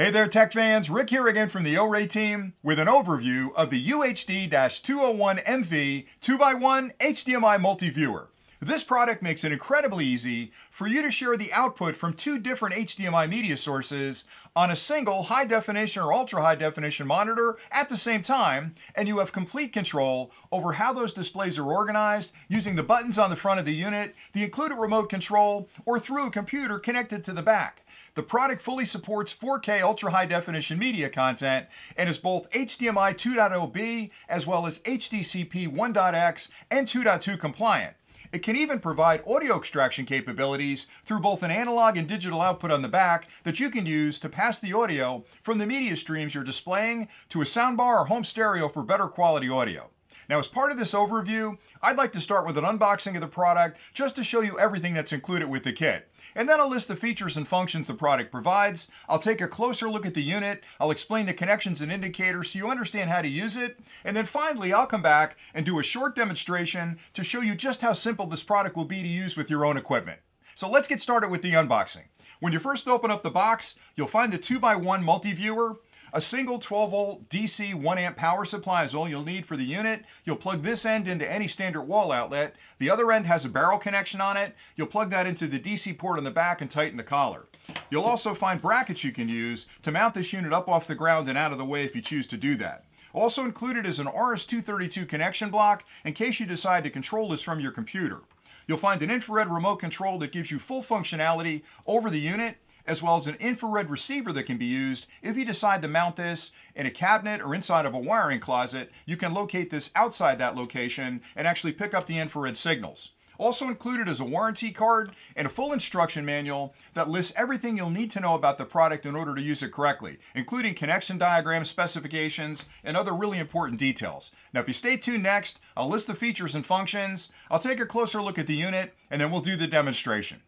Hey there tech fans, Rick here again from the OREI team with an overview of the UHD-401MV 2x1 HDMI multi-viewer. This product makes it incredibly easy for you to share the output from two different HDMI media sources on a single high definition or ultra high definition monitor at the same time, and you have complete control over how those displays are organized using the buttons on the front of the unit, the included remote control, or through a computer connected to the back. The product fully supports 4K ultra high definition media content and is both HDMI 2.0B as well as HDCP 1.x and 2.2 compliant. It can even provide audio extraction capabilities through both an analog and digital output on the back that you can use to pass the audio from the media streams you're displaying to a soundbar or home stereo for better quality audio. Now, as part of this overview, I'd like to start with an unboxing of the product just to show you everything that's included with the kit. And then I'll list the features and functions the product provides. I'll take a closer look at the unit. I'll explain the connections and indicators so you understand how to use it. And then finally, I'll come back and do a short demonstration to show you just how simple this product will be to use with your own equipment. So let's get started with the unboxing. When you first open up the box, you'll find the 2x1 multi-viewer. A single 12-volt DC 1-amp power supply is all you'll need for the unit. You'll plug this end into any standard wall outlet. The other end has a barrel connection on it. You'll plug that into the DC port on the back and tighten the collar. You'll also find brackets you can use to mount this unit up off the ground and out of the way if you choose to do that. Also included is an RS-232 connection block in case you decide to control this from your computer. You'll find an infrared remote control that gives you full functionality over the unit, as well as an infrared receiver that can be used if you decide to mount this in a cabinet or inside of a wiring closet. You can locate this outside that location and actually pick up the infrared signals. Also included is a warranty card and a full instruction manual that lists everything you'll need to know about the product in order to use it correctly, including connection diagram specifications and other really important details. Now, if you stay tuned next, I'll list the features and functions, I'll take a closer look at the unit, and then we'll do the demonstration.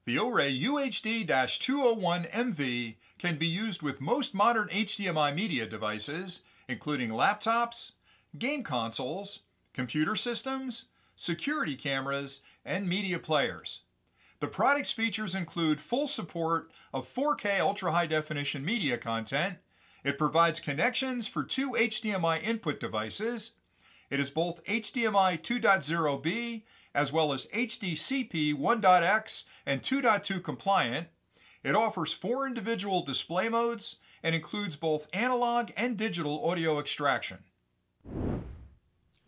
The OREI UHD-401MV can be used with most modern HDMI media devices, including laptops, game consoles, computer systems, security cameras, and media players. The product's features include full support of 4K ultra high definition media content. It provides connections for two HDMI input devices. It is both HDMI 2.0B as well as HDCP 1.x and 2.2 compliant. It offers 4 individual display modes and includes both analog and digital audio extraction.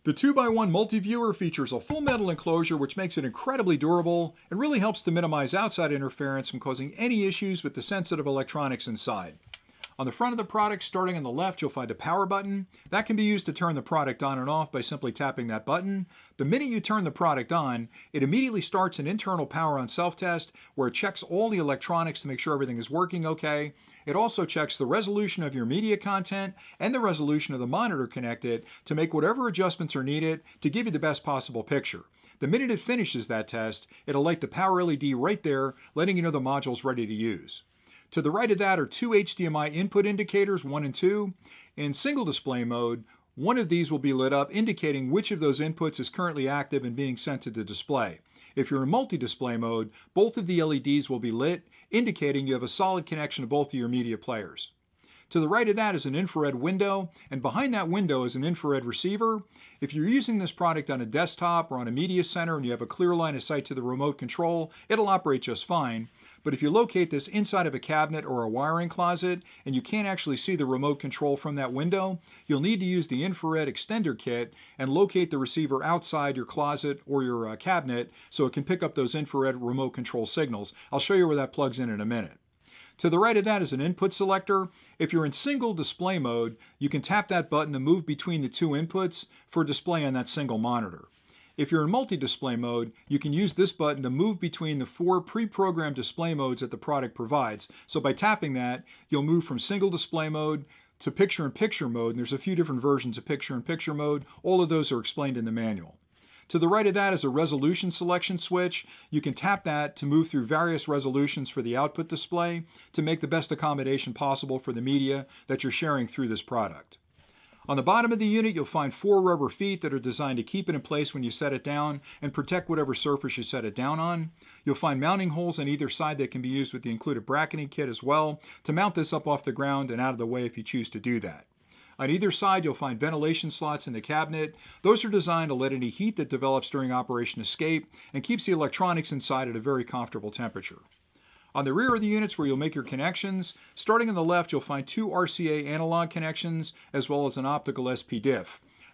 The 2x1 multi-viewer features a full metal enclosure which makes it incredibly durable and really helps to minimize outside interference from causing any issues with the sensitive electronics inside. On the front of the product, starting on the left, you'll find a power button. That can be used to turn the product on and off by simply tapping that button. The minute you turn the product on, it immediately starts an internal power on self-test where it checks all the electronics to make sure everything is working okay. It also checks the resolution of your media content and the resolution of the monitor connected to make whatever adjustments are needed to give you the best possible picture. The minute it finishes that test, it'll light the power LED right there, letting you know the module's ready to use. To the right of that are 2 HDMI input indicators, 1 and 2. In single display mode, one of these will be lit up indicating which of those inputs is currently active and being sent to the display. If you're in multi-display mode, both of the LEDs will be lit, indicating you have a solid connection to both of your media players. To the right of that is an infrared window, and behind that window is an infrared receiver. If you're using this product on a desktop or on a media center and you have a clear line of sight to the remote control, it'll operate just fine. But if you locate this inside of a cabinet or a wiring closet and you can't actually see the remote control from that window, you'll need to use the infrared extender kit and locate the receiver outside your closet or your cabinet so it can pick up those infrared remote control signals. I'll show you where that plugs in a minute. To the right of that is an input selector. If you're in single display mode, you can tap that button to move between the two inputs for display on that single monitor. If you're in multi-display mode, you can use this button to move between the 4 pre-programmed display modes that the product provides. So by tapping that, you'll move from single display mode to picture-in-picture mode, and there's a few different versions of picture-in-picture mode. All of those are explained in the manual. To the right of that is a resolution selection switch. You can tap that to move through various resolutions for the output display to make the best accommodation possible for the media that you're sharing through this product. On the bottom of the unit, you'll find 4 rubber feet that are designed to keep it in place when you set it down and protect whatever surface you set it down on. You'll find mounting holes on either side that can be used with the included bracketing kit as well to mount this up off the ground and out of the way if you choose to do that. On either side, you'll find ventilation slots in the cabinet. Those are designed to let any heat that develops during operation escape and keeps the electronics inside at a very comfortable temperature. On the rear of the units where you'll make your connections, starting on the left, you'll find 2 RCA analog connections as well as an optical SPDIF.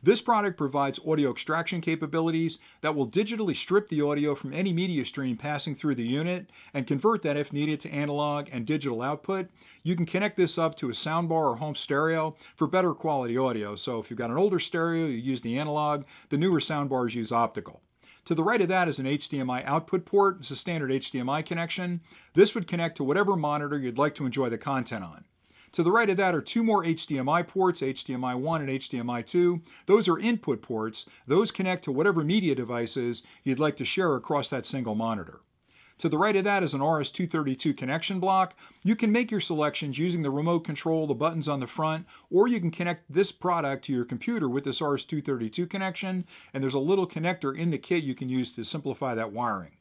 This product provides audio extraction capabilities that will digitally strip the audio from any media stream passing through the unit and convert that if needed to analog and digital output. You can connect this up to a soundbar or home stereo for better quality audio. So if you've got an older stereo, you use the analog. The newer soundbars use optical. To the right of that is an HDMI output port. It's a standard HDMI connection. This would connect to whatever monitor you'd like to enjoy the content on. To the right of that are 2 more HDMI ports, HDMI 1 and HDMI 2. Those are input ports. Those connect to whatever media devices you'd like to share across that single monitor. To the right of that is an RS-232 connection block. You can make your selections using the remote control, the buttons on the front, or you can connect this product to your computer with this RS-232 connection, and there's a little connector in the kit you can use to simplify that wiring.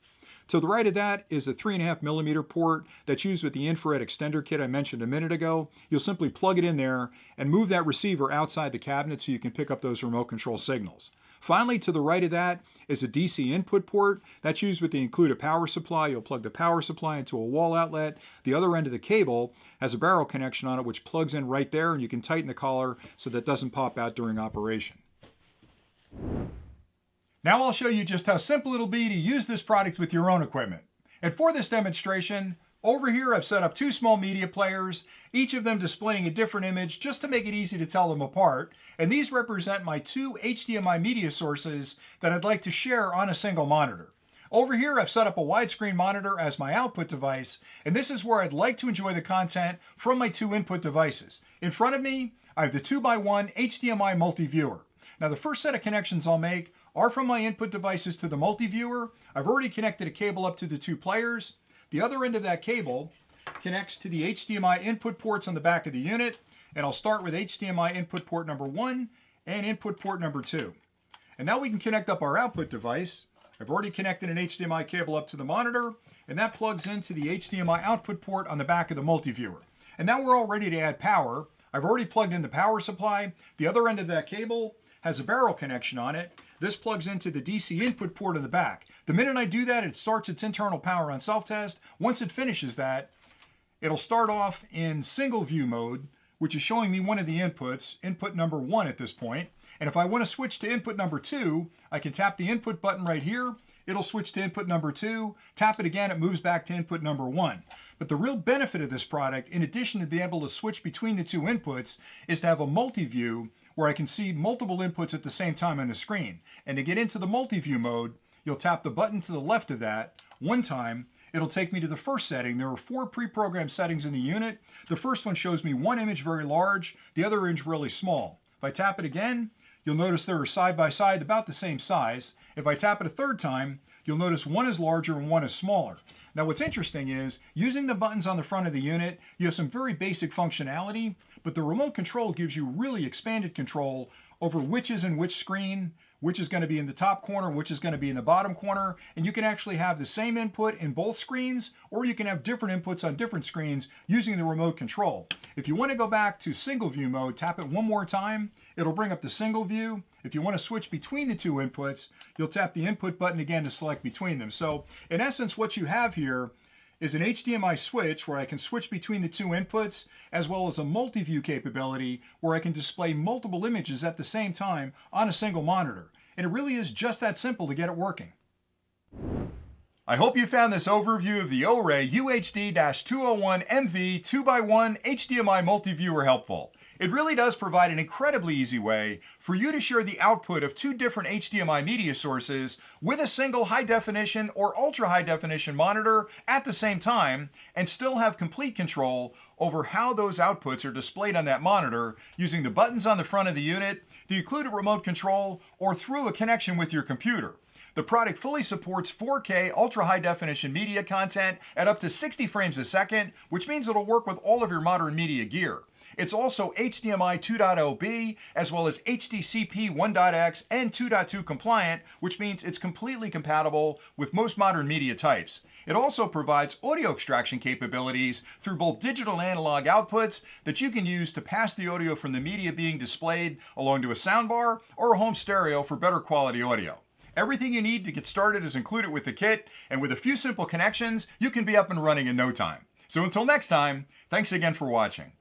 To the right of that is a 3.5mm port that's used with the infrared extender kit I mentioned a minute ago. You'll simply plug it in there and move that receiver outside the cabinet so you can pick up those remote control signals. Finally, to the right of that is a DC input port. That's used with the included power supply. You'll plug the power supply into a wall outlet. The other end of the cable has a barrel connection on it which plugs in right there, and you can tighten the collar so that it doesn't pop out during operation. Now I'll show you just how simple it'll be to use this product with your own equipment. And for this demonstration, over here I've set up 2 small media players, each of them displaying a different image just to make it easy to tell them apart. And these represent my 2 HDMI media sources that I'd like to share on a single monitor. Over here I've set up a widescreen monitor as my output device, and this is where I'd like to enjoy the content from my 2 input devices. In front of me, I have the 2x1 HDMI multi-viewer. Now the first set of connections I'll make are from my input devices to the multi-viewer. I've already connected a cable up to the 2 players. The other end of that cable connects to the HDMI input ports on the back of the unit, and I'll start with HDMI input port number 1 and input port number 2. And now we can connect up our output device. I've already connected an HDMI cable up to the monitor, and that plugs into the HDMI output port on the back of the multi-viewer. And now we're all ready to add power. I've already plugged in the power supply. The other end of that cable has a barrel connection on it. This plugs into the DC input port in the back. The minute I do that, it starts its internal power on self-test. Once it finishes that, it'll start off in single view mode, which is showing me one of the inputs, input number 1 at this point. And if I want to switch to input number 2, I can tap the input button right here. It'll switch to input number 2. Tap it again, it moves back to input number 1. But the real benefit of this product, in addition to being able to switch between the 2 inputs, is to have a multi-view where I can see multiple inputs at the same time on the screen. And to get into the multi-view mode, you'll tap the button to the left of that one time. It'll take me to the first setting. There are 4 pre-programmed settings in the unit. The first one shows me one image very large, the other image really small. If I tap it again, you'll notice they're side by side about the same size. If I tap it a third time, you'll notice one is larger and one is smaller. Now what's interesting is, using the buttons on the front of the unit, you have some very basic functionality, but the remote control gives you really expanded control over which is in which screen, which is going to be in the top corner, which is going to be in the bottom corner, and you can actually have the same input in both screens, or you can have different inputs on different screens using the remote control. If you want to go back to single view mode, tap it one more time, it'll bring up the single view. If you want to switch between the 2 inputs, you'll tap the input button again to select between them. So in essence, what you have here is an HDMI switch where I can switch between the 2 inputs, as well as a multi-view capability where I can display multiple images at the same time on a single monitor. And it really is just that simple to get it working. I hope you found this overview of the OREI UHD-401MV 2x1 HDMI multi-viewer helpful. It really does provide an incredibly easy way for you to share the output of 2 different HDMI media sources with a single high definition or ultra high definition monitor at the same time, and still have complete control over how those outputs are displayed on that monitor using the buttons on the front of the unit, the included remote control, or through a connection with your computer. The product fully supports 4K ultra high definition media content at up to 60 frames a second, which means it'll work with all of your modern media gear. It's also HDMI 2.0B as well as HDCP 1.x and 2.2 compliant, which means it's completely compatible with most modern media types. It also provides audio extraction capabilities through both digital and analog outputs that you can use to pass the audio from the media being displayed along to a soundbar or a home stereo for better quality audio. Everything you need to get started is included with the kit, and with a few simple connections, you can be up and running in no time. So until next time, thanks again for watching.